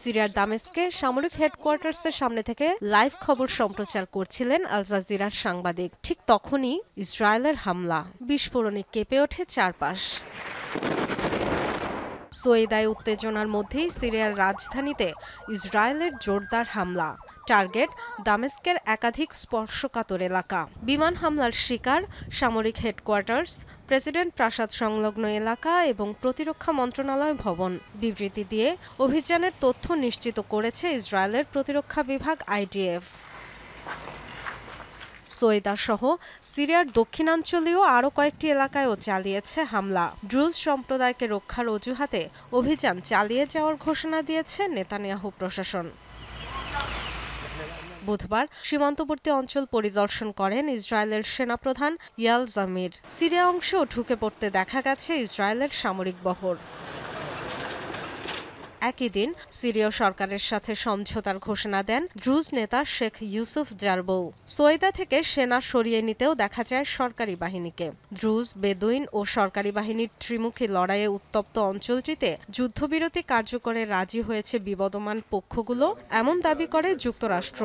সিরিয়ার দামেস্কে সামরিক হেডকোয়ার্টার্সের সামনে থেকে লাইভ খবর সম্প্রচার করছিলেন আল জাজিরার সাংবাদিক। ঠিক তখনই ইসরায়েলের হামলা, বিস্ফোরণে কেঁপে ওঠে চারপাশ। সোয়েদায় উত্তেজনার মধ্যেই সিরিয়ার রাজধানীতে ইসরায়েলের জোরদার হামলা। টার্গেট দামেস্কের একাধিক স্পর্শকাতর এলাকা। বিমান হামলার শিকার সামরিক হেডকোয়ার্টার্স, প্রেসিডেন্ট প্রাসাদ সংলগ্ন এলাকা এবং প্রতিরক্ষা মন্ত্রণালয় ভবন। বিবৃতি দিয়ে অভিযানের তথ্য নিশ্চিত করেছে ইসরায়েলের প্রতিরক্ষা বিভাগ IDF। সোয়েদা সহ সিরিয়ার দক্ষিণাঞ্চলীয় আরও কয়েকটি এলাকায়ও চালিয়েছে হামলা। ড্রুজ সম্প্রদায়কে রক্ষার অজুহাতে অভিযান চালিয়ে যাওয়ার ঘোষণা দিয়েছে নেতানিয়াহু প্রশাসন। বুধবার সীমান্তবর্তী অঞ্চল পরিদর্শন করেন ইসরায়েলের সেনাপ্রধান ইয়াল জামির। সিরিয়া অংশেও ঢুকে পড়তে দেখা গেছে ইসরায়েলের সামরিক বহর। একই দিন সিরীয় সরকারের সাথে সমঝোতার ঘোষণা দেন ড্রুজ নেতা শেখ ইউসুফ জারবৌ। সোয়েদা থেকে সেনা সরিয়ে নিতেও দেখা যায় সরকারি বাহিনীকে। ড্রুজ, বেদুইন ও সরকারি বাহিনীর ত্রিমুখী লড়াইয়ে উত্তপ্ত অঞ্চলটিতে যুদ্ধবিরতি কার্যকরে রাজি হয়েছে বিবদমান পক্ষগুলো, এমন দাবি করে যুক্তরাষ্ট্র।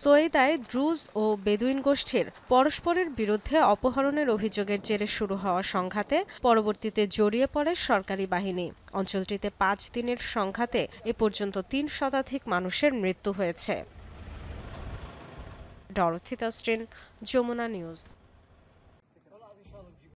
সোয়েদায় ড্রুজ ও বেদুইন গোষ্ঠীর পরস্পরের বিরুদ্ধে অপহরণের অভিযোগের জেরে শুরু হওয়া সংঘাতে পরবর্তীতে জড়িয়ে পড়ে সরকারি বাহিনী। অঞ্চলটিতে 5 দিনের সংঘাতে এ পর্যন্ত 3 শতাধিক মানুষের মৃত্যু হয়েছে। Dorothy Tasrin, Jamuna news.